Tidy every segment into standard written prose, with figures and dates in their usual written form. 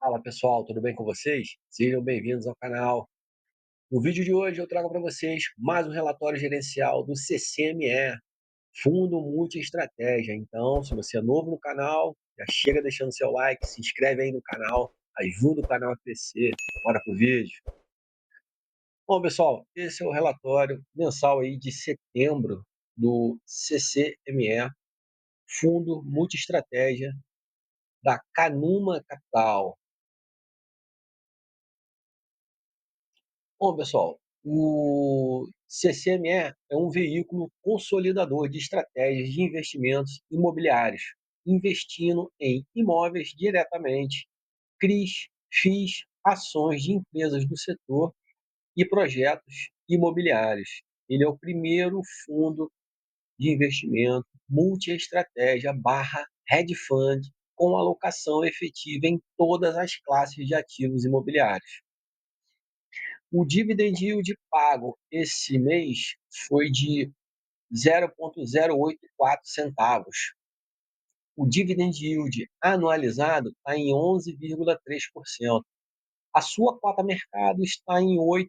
Fala pessoal, tudo bem com vocês? Sejam bem-vindos ao canal. No vídeo de hoje eu trago para vocês mais um relatório gerencial do CCME, Fundo Multiestratégia. Então, se você é novo no canal, já chega deixando seu like, se inscreve aí no canal, ajuda o canal a crescer. Bora pro vídeo. Bom, pessoal, esse é o relatório mensal aí de setembro do CCME, Fundo Multiestratégia da Canuma Capital. Bom, pessoal, o CCME é um veículo consolidador de estratégias de investimentos imobiliários, investindo em imóveis diretamente, CRIs, FIIs, ações de empresas do setor e projetos imobiliários. Ele é o primeiro fundo de investimento multi-estratégia barra hedge fund com alocação efetiva em todas as classes de ativos imobiliários. O dividend yield pago esse mês foi de 0,084 centavos. O dividend yield anualizado está em 11,3%. A sua cota mercado está em R$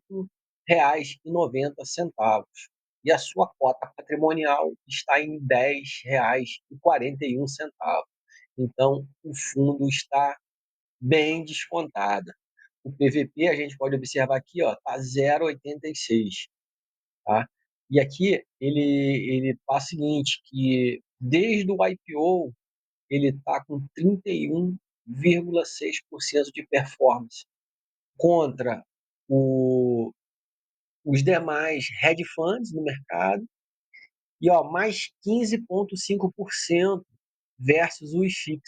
8,90. E a sua cota patrimonial está em R$ 10,41. Então, o fundo está bem descontado. O PVP, a gente pode observar aqui, ó, tá 0,86, tá? E aqui ele faz o seguinte, que desde o IPO ele está com 31,6% de performance contra o, os demais hedge funds no mercado e ó, mais 15,5% versus o IFIX,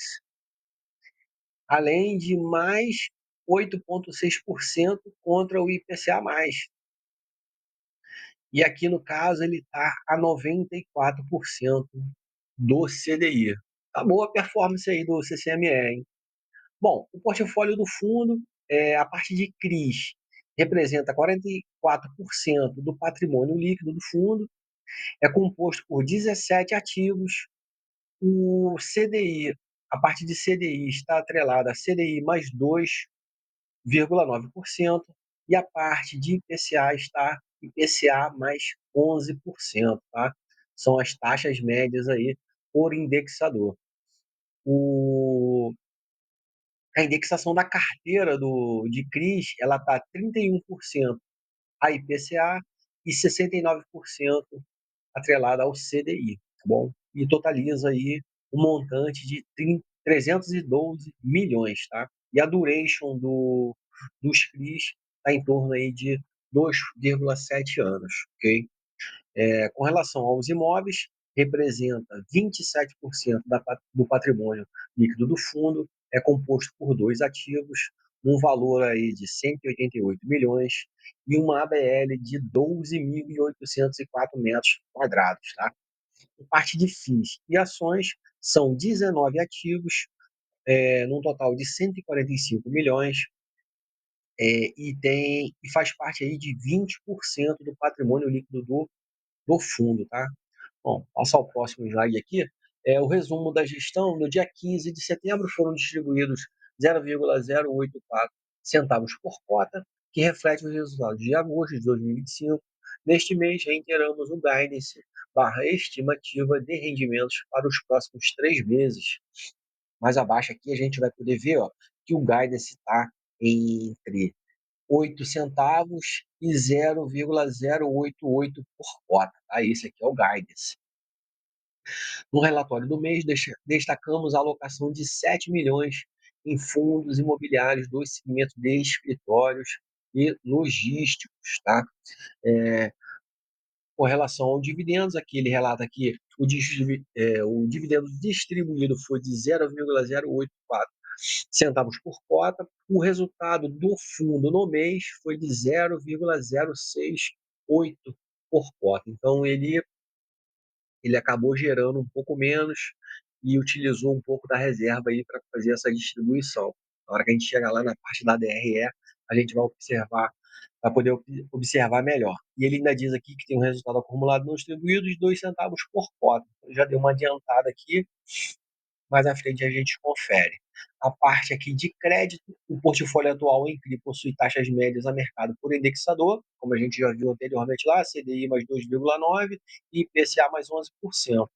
além de mais 8,6% contra o IPCA+. E aqui, no caso, ele está a 94% do CDI. Tá boa a performance aí do CCME, hein? Bom, o portfólio do fundo, a parte de CRIs, representa 44% do patrimônio líquido do fundo, é composto por 17 ativos. O CDI, a parte de CDI está atrelada a CDI mais 2,9%, e a parte de IPCA está IPCA mais 11%, tá? São as taxas médias aí por indexador. A indexação da carteira de CRIs, ela está 31% a IPCA e 69% atrelada ao CDI, tá bom? E totaliza aí um montante de 312 milhões, tá? E a duration dos CRIs está em torno aí de 2,7 anos, ok? Com relação aos imóveis, representa 27% do patrimônio líquido do fundo, é composto por dois ativos, um valor aí de 188 milhões e uma ABL de 12.804 metros quadrados. Tá? Em parte de FIIs e ações, são 19 ativos, num total de 145 milhões, e faz parte aí de 20% do patrimônio líquido do fundo. Tá? Bom, passar ao próximo slide aqui. O resumo da gestão: no dia 15 de setembro foram distribuídos 0,084 centavos por cota, que reflete os resultados de agosto de 2025. Neste mês, reiteramos o guidance barra estimativa de rendimentos para os próximos 3 meses. Mais abaixo aqui a gente vai poder ver, ó, que o guidance está entre 8 centavos e 0,088 por cota. Tá? Esse aqui é o guidance. No relatório do mês, destacamos a alocação de 7 milhões em fundos imobiliários dos segmentos de escritórios e logísticos. Tá? É, com relação ao dividendos, aqui ele relata que o dividendo distribuído foi de 0,084 centavos por cota. O resultado do fundo no mês foi de 0,068 por cota. Então, ele acabou gerando um pouco menos e utilizou um pouco da reserva aí para fazer essa distribuição. Na hora que a gente chegar lá na parte da DRE, a gente vai observar, para poder observar melhor. E ele ainda diz aqui que tem um resultado acumulado não distribuído de 2 centavos por cota. Então, já deu uma adiantada aqui mais à frente a gente confere. A parte aqui de crédito, o portfólio atual em CRI possui taxas médias a mercado por indexador, como a gente já viu anteriormente lá, CDI mais 2,9 e IPCA mais 11%.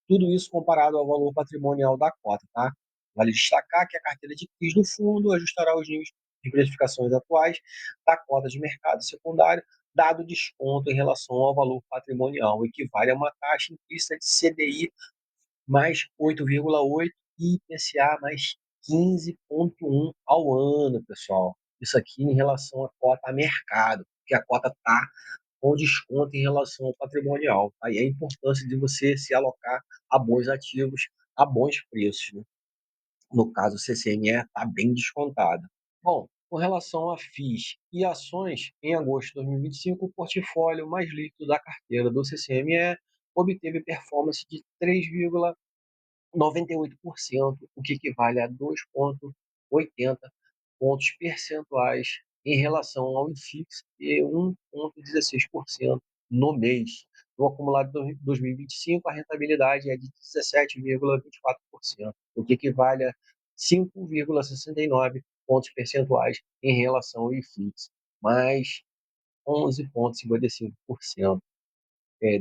Tudo isso comparado ao valor patrimonial da cota, tá? Vale destacar que a carteira de CRIs do fundo ajustará os níveis de precificações atuais da cota de mercado secundário, dado desconto em relação ao valor patrimonial, equivale a uma taxa implícita de CDI mais 8,8 e IPCA mais 15,1 ao ano, pessoal. Isso aqui em relação à cota a mercado, porque a cota está com desconto em relação ao patrimonial. Aí a importância de você se alocar a bons ativos a bons preços. Né? No caso, o CCME está bem descontado. Bom, com relação a FIIs e ações, em agosto de 2025, o portfólio mais líquido da carteira do CCME obteve performance de 3,98%, o que equivale a 2,80 pontos percentuais em relação ao IFIX e 1,16% no mês. No acumulado de 2025, a rentabilidade é de 17,24%, o que equivale a 5,69 pontos percentuais em relação ao IFIX, mais 11,55%.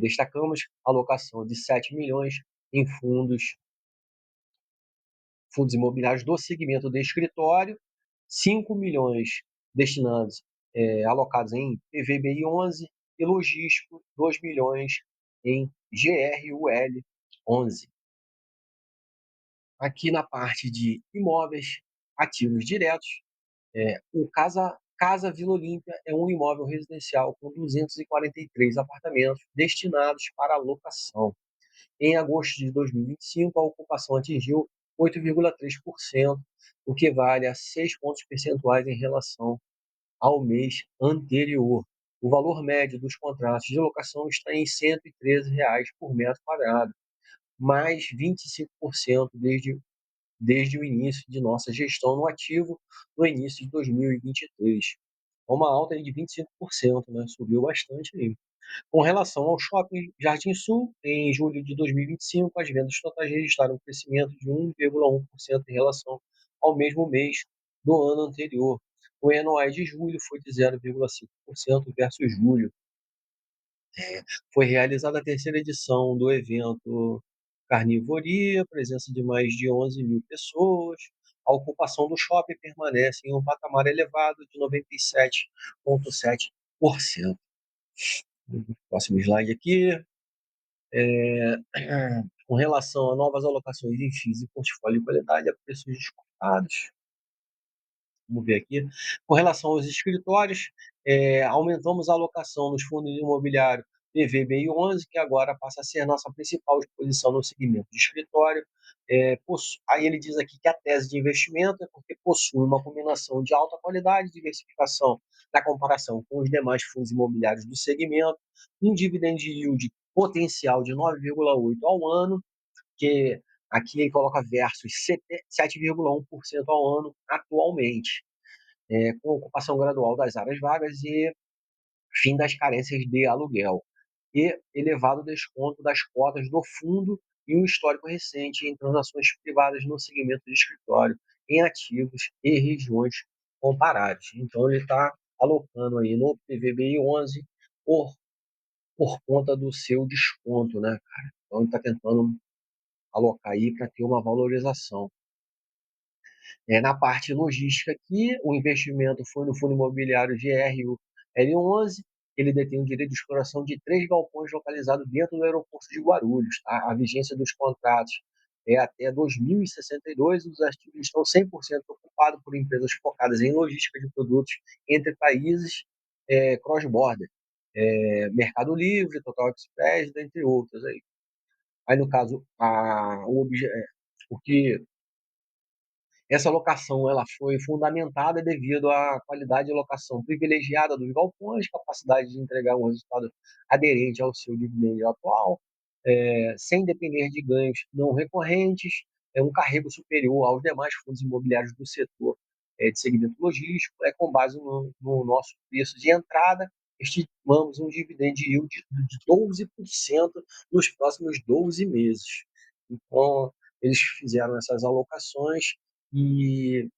Destacamos a alocação de 7 milhões em fundos imobiliários do segmento de escritório, 5 milhões destinados, alocados em PVBI 11 e logístico, 2 milhões em GRUL 11. Aqui na parte de imóveis, ativos diretos, o Casa Vila Olímpia é um imóvel residencial com 243 apartamentos destinados para locação. Em agosto de 2025, a ocupação atingiu 8,3%, o que vale a 6 pontos percentuais em relação ao mês anterior. O valor médio dos contratos de locação está em R$ 113 por metro quadrado, mais 25% desde o início de nossa gestão no ativo, no início de 2023. Uma alta de 25%, né? Subiu bastante aí. Com relação ao shopping Jardim Sul, em julho de 2025, as vendas totais registraram um crescimento de 1,1% em relação ao mesmo mês do ano anterior. O ENOI de julho foi de 0,5% versus julho. Foi realizada a terceira edição do evento Carnivoria, presença de mais de 11 mil pessoas. A ocupação do shopping permanece em um patamar elevado de 97,7%. Próximo slide aqui. Com relação a novas alocações em FIIs e portfólio de qualidade a preços descontados. Vamos ver aqui. Com relação aos escritórios, aumentamos a alocação nos fundos imobiliários PVBI 11, que agora passa a ser a nossa principal exposição no segmento de escritório. Aí ele diz aqui que a tese de investimento é porque possui uma combinação de alta qualidade e diversificação na comparação com os demais fundos imobiliários do segmento, um dividend yield potencial de 9,8% ao ano, que aqui ele coloca versus 7,1% ao ano atualmente, com ocupação gradual das áreas vagas e fim das carências de aluguel, e elevado desconto das cotas do fundo e um histórico recente em transações privadas no segmento de escritório, em ativos e regiões comparáveis. Então, ele está alocando aí no PVBI 11 por conta do seu desconto, né, cara? Então, ele está tentando alocar aí para ter uma valorização. Na parte logística aqui, o investimento foi no fundo imobiliário GRUL11. Ele detém o direito de exploração de 3 galpões localizados dentro do aeroporto de Guarulhos. Tá? A vigência dos contratos é até 2062. Os ativos estão 100% ocupados por empresas focadas em logística de produtos entre países, cross-border, Mercado Livre, Total Express, dentre outras. Aí no caso, o que essa locação ela foi fundamentada devido à qualidade de locação privilegiada dos galpões, capacidade de entregar um resultado aderente ao seu dividendo atual, sem depender de ganhos não recorrentes, um carrego superior aos demais fundos imobiliários do setor de segmento logístico, com base no nosso preço de entrada, estimamos um dividend yield de 12% nos próximos 12 meses. Então, eles fizeram essas alocações e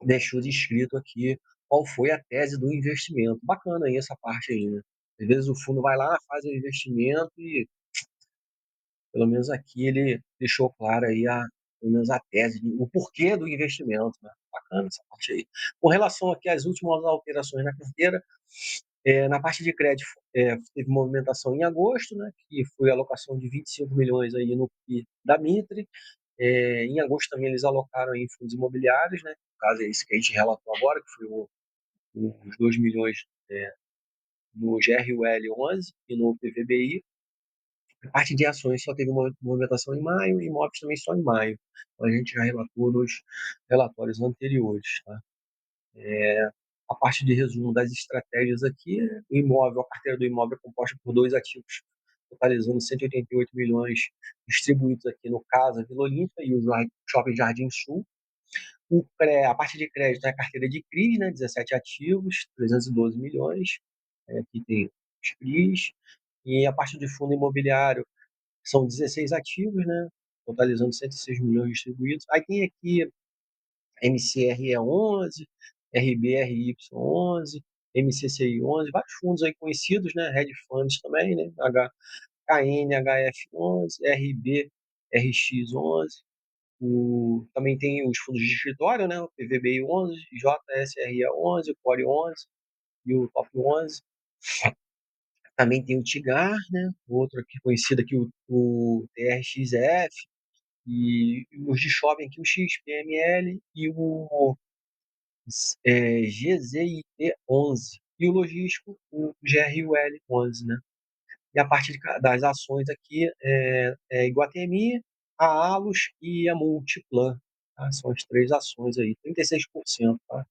deixou descrito aqui qual foi a tese do investimento. Bacana aí essa parte aí, né? Às vezes o fundo vai lá, faz o investimento e, pelo menos aqui, ele deixou claro aí pelo menos a tese, o porquê do investimento, né? Bacana essa parte aí. Com relação aqui às últimas alterações na carteira, na parte de crédito, teve movimentação em agosto, né? Que foi a alocação de 25 milhões aí no PI da Mitre. Em agosto também eles alocaram em fundos imobiliários, né? No caso é esse que a gente relatou agora, que foi os 2 milhões no GRUL 11 e no PVBI. A parte de ações só teve uma movimentação em maio, e imóveis também só em maio. Então a gente já relatou nos relatórios anteriores. Tá? A parte de resumo das estratégias aqui, o imóvel, a carteira do imóvel é composta por dois ativos, totalizando 188 milhões distribuídos aqui no Casa Vila Olímpia e o Shopping Jardim Sul. A parte de crédito é a carteira de CRIs, né, 17 ativos, 312 milhões, aqui tem os CRIs, e a parte de fundo imobiliário são 16 ativos, né, totalizando 106 milhões distribuídos. Aí tem aqui MCRE 11, RBRY 11, MCCI 11, vários fundos aí conhecidos, né, hedge funds também, né, KNHF 11, RBRX 11, também tem os fundos de escritório, né, o PVBI 11, JSRE 11, o Core 11 e o Top 11. Também tem o TIGAR, né, outro aqui conhecido aqui, o TRXF, e os de shopping aqui, o XPML e o GZIT 11 e o logístico, o GRUL 11, né? E a parte das ações aqui Iguatemi, a Alus e a Multiplan. Tá? São as três ações aí, 36%. Tá?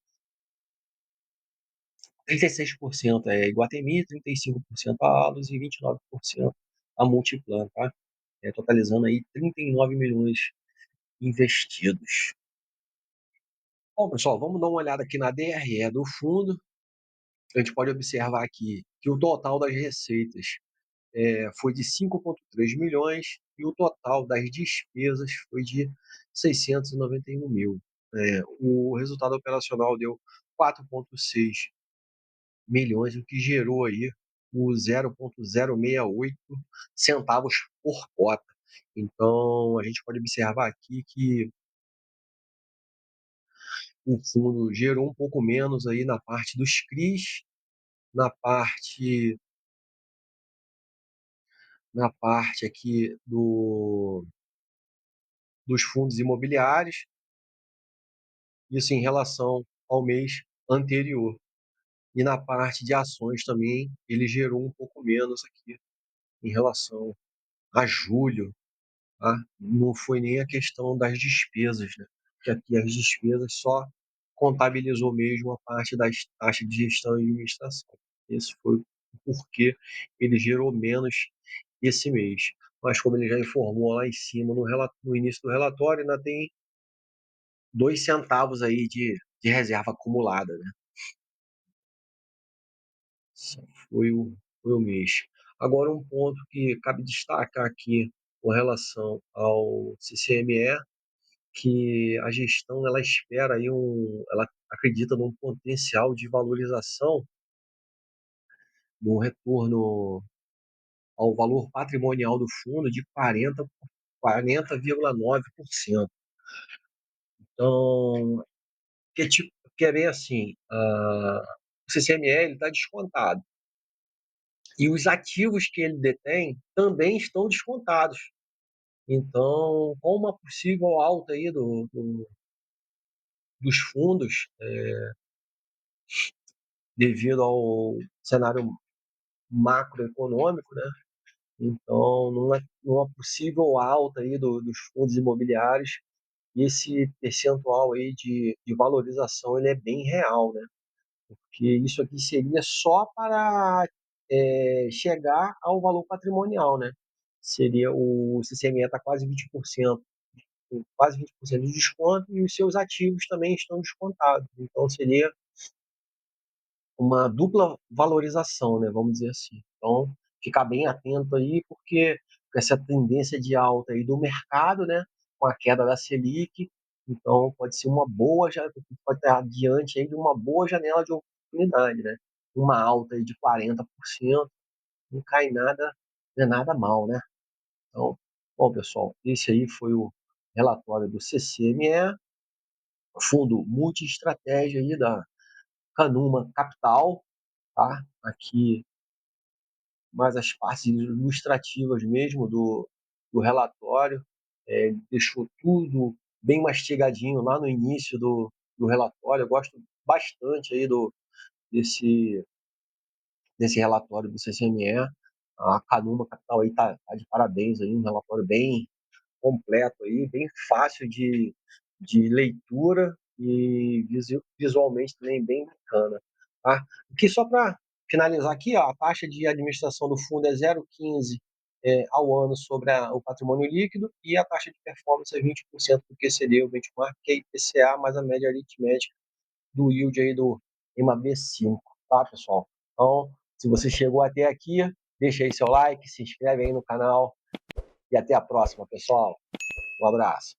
36% é Iguatemi, 35% a Alus e 29% a Multiplan. Tá? Totalizando aí 39 milhões investidos. Bom, pessoal, vamos dar uma olhada aqui na DRE do fundo. A gente pode observar aqui que o total das receitas foi de 5,3 milhões e o total das despesas foi de 691 mil. O resultado operacional deu 4,6 milhões, o que gerou aí o 0,068 centavos por cota. Então, a gente pode observar aqui que o fundo gerou um pouco menos aí na parte dos CRIs, na parte aqui dos fundos imobiliários, isso em relação ao mês anterior. E na parte de ações também, ele gerou um pouco menos aqui em relação a julho. Tá? Não foi nem a questão das despesas, né? Porque aqui as despesas só contabilizou mesmo a parte das taxas de gestão e administração. Esse foi o porquê ele gerou menos esse mês. Mas como ele já informou lá em cima no início do relatório, ainda tem 2 centavos aí de reserva acumulada, né? Só foi o mês. Agora, um ponto que cabe destacar aqui com relação ao CCME, que a gestão ela espera aí ela acredita num potencial de valorização do retorno ao valor patrimonial do fundo de 40,9%. Então, tipo, quer ver assim, o CCML está descontado. E os ativos que ele detém também estão descontados. Então, com uma possível alta aí dos fundos, devido ao cenário macroeconômico, né? Então, numa possível alta aí dos fundos imobiliários, esse percentual aí de valorização ele é bem real, né? Porque isso aqui seria só para chegar ao valor patrimonial, né? Seria o CCME está quase 20%, com quase 20% de desconto e os seus ativos também estão descontados. Então seria uma dupla valorização, né? Vamos dizer assim. Então ficar bem atento aí, porque essa tendência de alta aí do mercado, né? com a queda da Selic, então pode ser uma boa, pode estar diante aí de uma boa janela de oportunidade, né? Uma alta aí de 40%, não cai nada, não é nada mal, né? Então, bom, pessoal, esse aí foi o relatório do CCME, fundo multi-estratégia aí da Canuma Capital, tá? Aqui mais as partes ilustrativas mesmo do relatório, deixou tudo bem mastigadinho lá no início do relatório. Eu gosto bastante aí desse, desse relatório do CCME. A Canuma Capital aí tá de parabéns aí, um relatório bem completo aí, bem fácil de leitura e visualmente também bem bacana. Tá? Aqui só para finalizar aqui, ó, a taxa de administração do fundo é 0,15 ao ano sobre o patrimônio líquido e a taxa de performance é 20% do que seria o benchmark, que é IPCA, mais a média aritmética do yield aí do MAB5, tá, pessoal? Então, se você chegou até aqui, deixa aí seu like, se inscreve aí no canal e até a próxima, pessoal. Um abraço.